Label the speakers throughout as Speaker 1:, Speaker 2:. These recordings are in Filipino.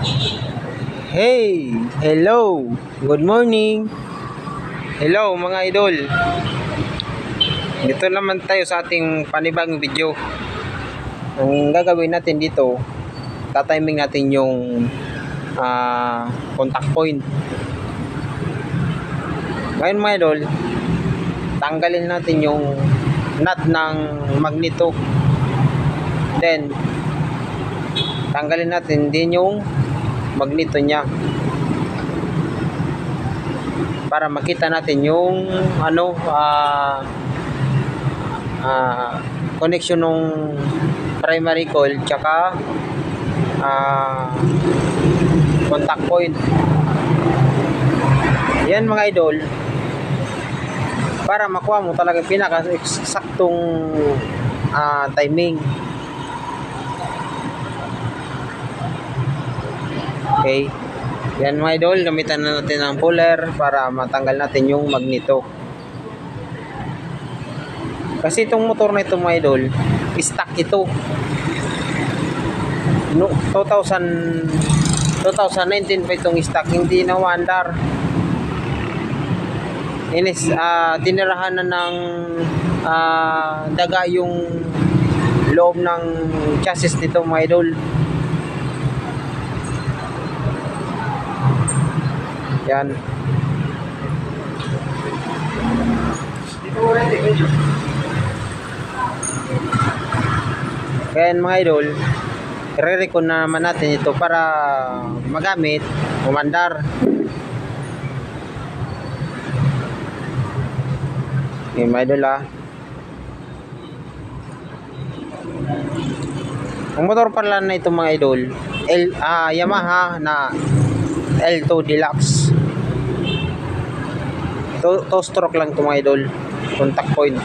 Speaker 1: Hey! Hello! Good morning! Hello mga idol! Dito naman tayo sa ating panibagong video. Ang gagawin natin dito, tatiming natin yung contact point. Ngayon mga idol, tanggalin natin yung nut ng magneto. Then, tanggalin natin din yung magneto niya para makita natin yung connection ng primary coil tsaka contact point. Yan mga idol, para makuha mo talaga pinaka-eksaktong timing. Okay. Yan mga idol, gamitan na natin ang puller para matanggal natin yung magneto. Kasi itong motor na ito mga idol, stock ito. No, 2019 pa itong stock, hindi na wandar. Tinirahan na ng daga yung loob ng chassis nito mga idol. Yan. Kaya mga idol, i-recon na naman natin ito para magamit, umandar. Okay, mga idol Ang motor pala na ito mga idol, Yamaha na L2 Deluxe. Two stroke lang ito mga idol, contact point.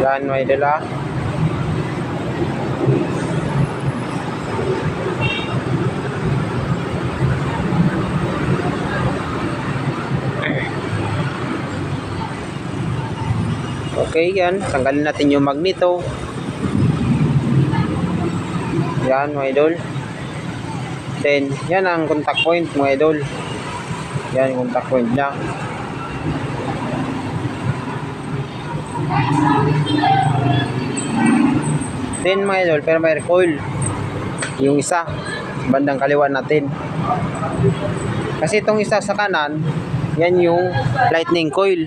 Speaker 1: Yan mga idol Okay, yan. Tanggalin natin yung magneto. Yan, mga idol. Then, yan ang contact point, mga idol. Yan, yung contact point niya. Then, mga idol, pero may recoil. Yung isa, bandang kaliwa natin. Kasi itong isa sa kanan, yan yung lightning coil.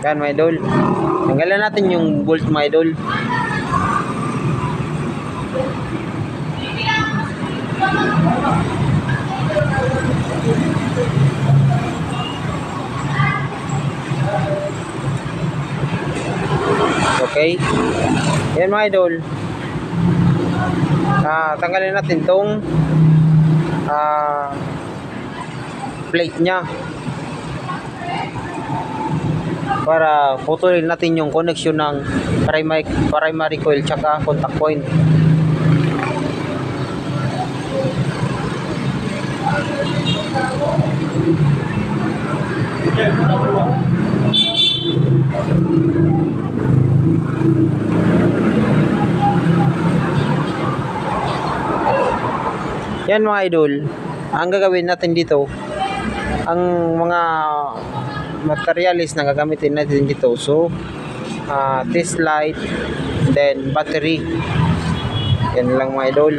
Speaker 1: Yan mga idol, tanggalan natin yung bolt mga idol. Okay, yan mga idol, tanggalin natin tong plate nya para putulin natin yung connection ng primary coil tsaka contact point. Yan mga idol, ang gagawin natin dito, ang mga materialis na gagamitin natin dito, so test light, then battery. Yan lang mga idol.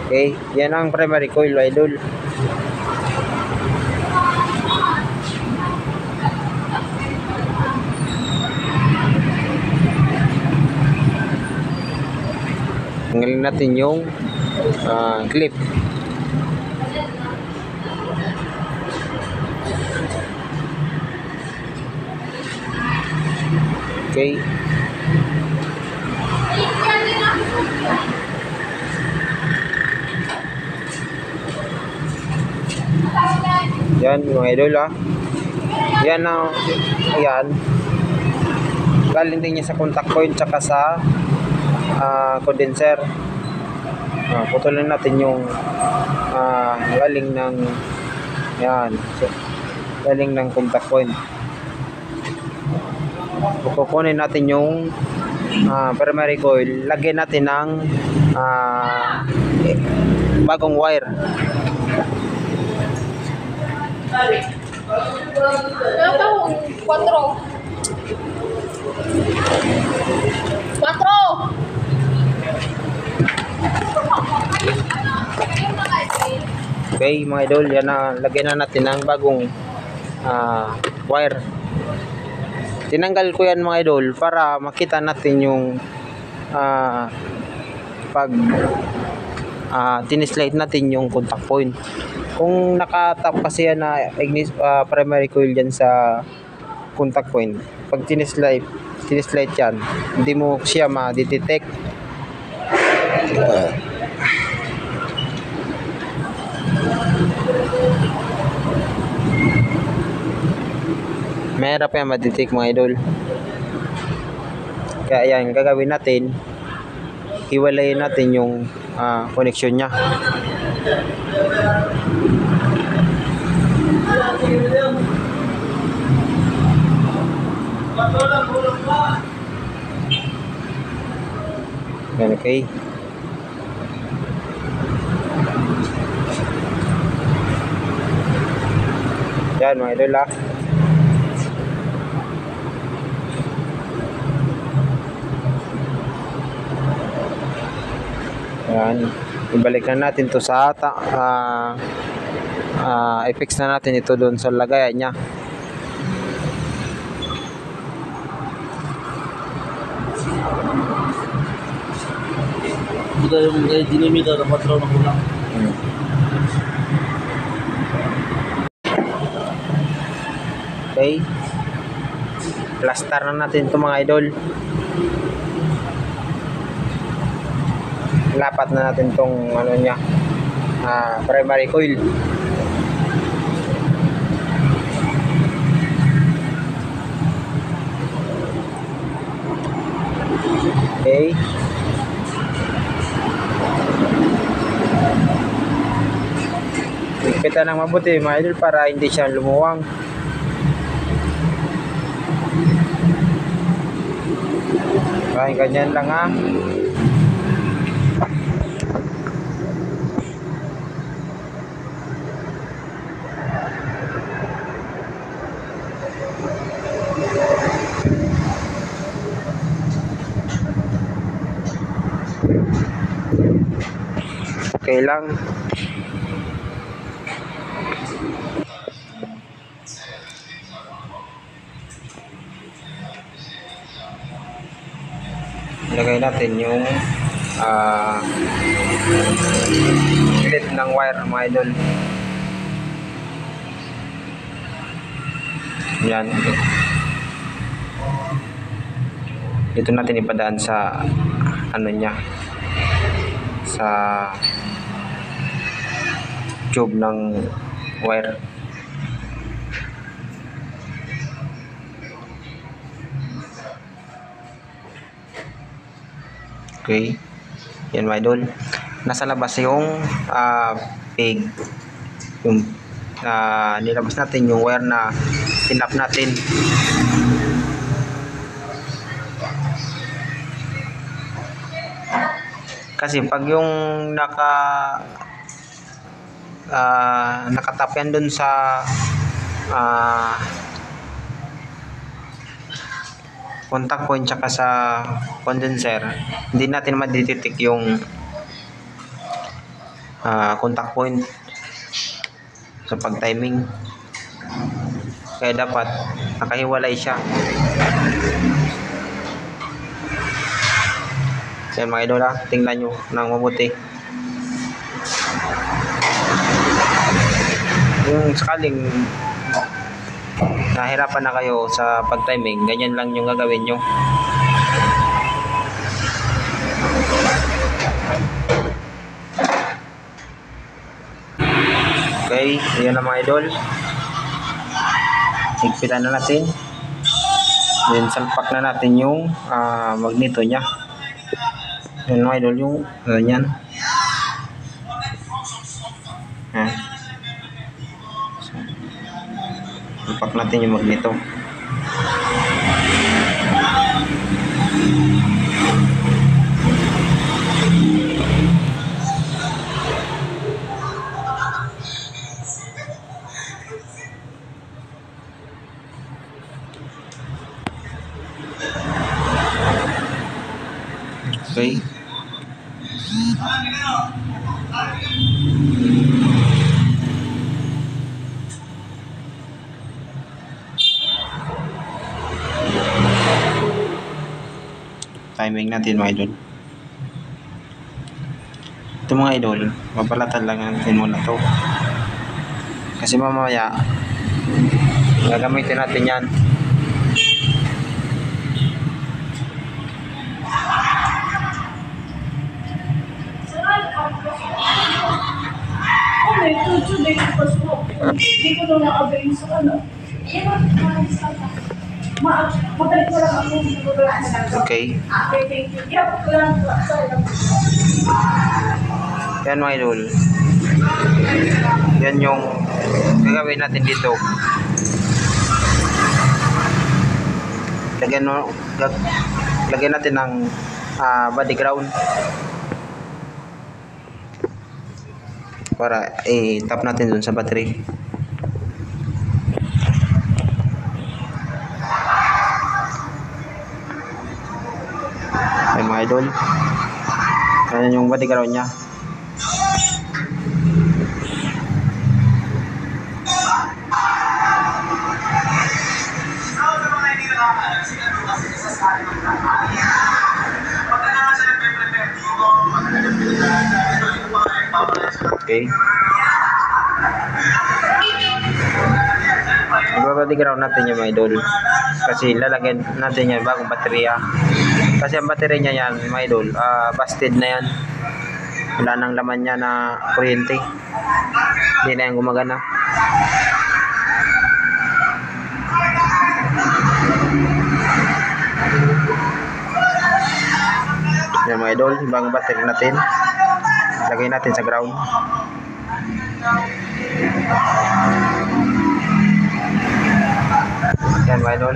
Speaker 1: Okay, yan ang primary coil mga idol. Tanggalin natin yung clip. Okay. Yan mga idol Yan ayan. Galing din niya sa contact point tsaka sa condenser. putulin natin yung galing ng yan, galing ng contact point. Kukunin natin yung primary coil, lagyan natin ng bagong wire.
Speaker 2: Cuatro.
Speaker 1: Okay mga idol, yan na, lagyan na natin ng bagong wire. Tinanggal ko yan mga idol para makita natin yung pag tinislate natin yung contact point. Kung nakatap kasi yan na primary coil dyan sa contact point, pag tinislate yan, hindi mo siya ma-detect. Mahirap yan ma-detect mga idol. Kaya yan, gagawin natin, hiwalayin natin yung connection nya. Yan, okay. Yan mga idol Yan, ibalik na natin to sa i-fix na natin ito doon sa lagayan niya.
Speaker 3: Kita yung dinamita na patrón na kulang.
Speaker 1: Okay, plaster na natin ito mga idol. Lapat na natin tong ano niya, primary coil. Okay, higpitan ng mabuti mga idol para hindi siya lumuwang. Ay, ganyan lang okay lang. Ilagay natin yung split ng wire mga idol. Yan. Ito natin ipadaan sa ano niya, sa tube ng wire. Okay, yan mga idol, nasa labas yung peg, yung nilabas natin yung wire na tinap natin. Kasi pag yung nakatap yan dun sa contact point tsaka sa condenser, hindi natin ma-detect yung contact point sa pag-timing. Kaya dapat nakahiwalay siya. So yan mga idol, tingnan nyo ng mabuti. Yung sakaling nahirapan na kayo sa pag-timing, ganyan lang yung gagawin nyo. Okay, ayan na mga idol. Higpitan na natin. Then salpak na natin yung magneto nya. Ayan mga idol, yung ganyan. Ha? So, ipak natin yung magneto. Okay. Timing natin mga idol. Ito mga idol, babalatan lang natin muna to. Kasi mamaya, gagamitin natin yan.
Speaker 2: Ano, ito, dito pa po. Hindi ko na nakagaling sa ano. Mabalik ko lang ako.
Speaker 1: Okay.
Speaker 2: Okay, thank you. Yeah, ko lang.
Speaker 1: Yan mga idol. Yan yung gagawin natin dito. Lagyan natin ng body ground para i-tap natin dun sa battery. Ay mga idol, kaya yung body ground nya. Okay. Ibabadi ground natin yung mga idol. Kasi lalagyan natin yan bagong baterya. Kasi ang baterya niya yan mga idol, busted na yan. Wala nang laman niya na kuryente. Hindi na yan gumagana. Yan mga idol, yung bagong baterya natin. Lagay natin sa ground. Yan mga idol.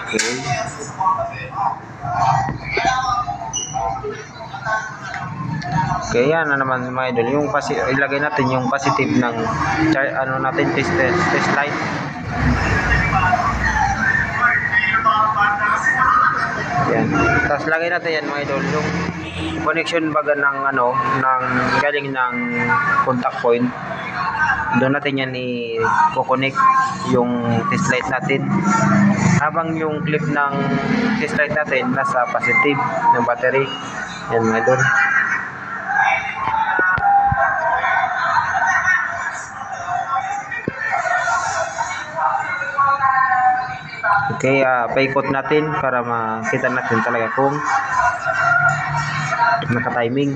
Speaker 1: Okay. Okay, yan na naman mga idol. Yung ilagay natin yung positive ng ano natin test light. Yan. Tapos lagay natin yan mga idol yung connection baga ng ano ng galing ng contact point. Doon natin yan i-connect yung test light natin. Habang yung clip ng test light natin nasa positive ng battery. Yan mga idol. Okay, paikot natin para makita natin talaga kung naka-timing.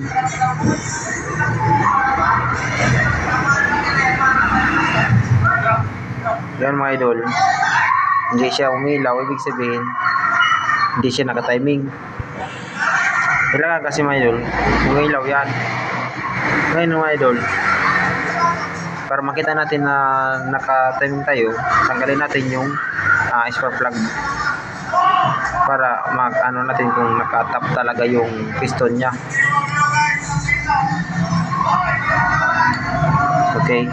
Speaker 1: Yan mga idol. Hindi siya umilaw, ibig sabihin hindi siya naka-timing. Kailangan kasi mga idol, umilaw yan. Ngayon mga idol, para makita natin na naka-timing tayo, tanggalin natin yung spark plug para ano natin kung naka-tap talaga yung piston nya. Okay,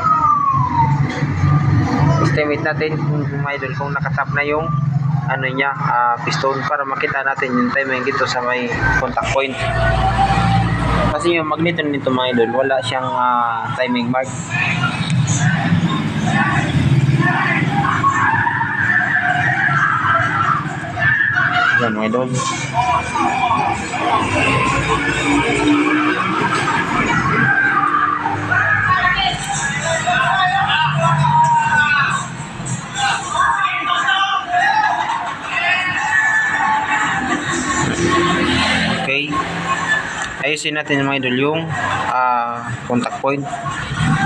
Speaker 1: estimate natin mga idol kung naka-tap na yung ano nya, piston, para makita natin yung timing dito sa may contact point. Kasi yung magneto nito mga idol, wala siyang timing mark. Yan mga idol. Okay. Ayusin natin mga idol yung contact point.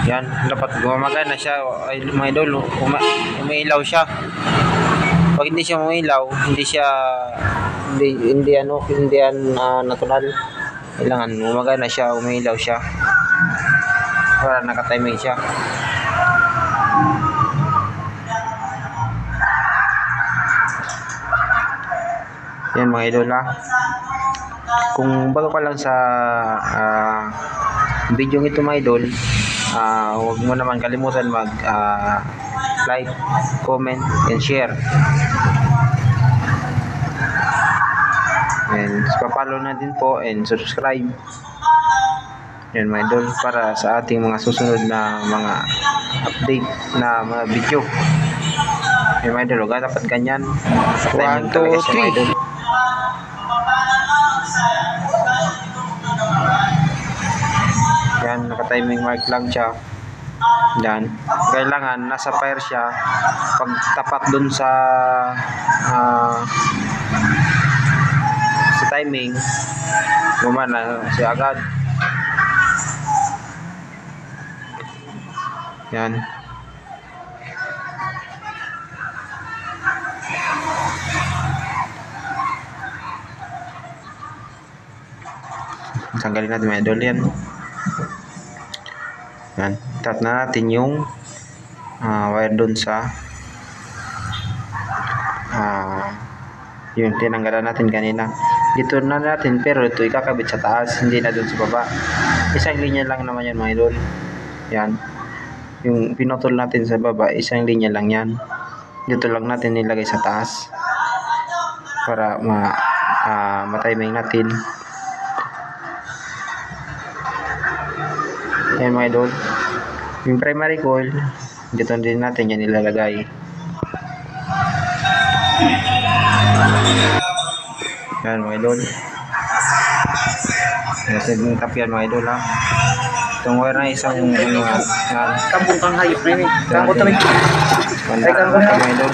Speaker 1: Yan, dapat gumagana siya. Ay, mga idol, umiilaw siya. Pag hindi siya umilaw, hindi yan natural. Kailangan gumagana siya, umilaw siya. Para nakatiming siya. Yan mga idol ha. Kung bago ka lang sa video ito mga idol, huwag mo naman kalimutan mag like, comment, and share. And papalo na din po and subscribe. Yan mga idol, para sa ating mga susunod na mga update na mga video. Yan mga idol, huwag dapat ganyan. 1, 2, 3. Yan, naka-timing mark lang siya. Yan. Kailangan nasa fire siya. Pag tapat dun sa timing, gumana siya agad. Yan. Tanggalin natin mga idol yan. Yan. Tap na natin yung wire dun sa yung tinanggalan natin kanina. Dito na natin, pero ito ikakabit sa taas, hindi na dun sa baba. Isang linya lang naman yan mga idol. Yan. Yung pinutol natin sa baba, isang linya lang yan. Dito lang natin nilagay sa taas para matiming natin. Yan mga idol. Yung primary coil, dito din natin yan ilalagay. Yan mga idol. Yung tap yan mga idol ha. Itong wire na isang yan.
Speaker 2: Kampung kang hayop na yun. Kampung
Speaker 1: Ganda.
Speaker 2: kami.
Speaker 1: Ganda mga idol.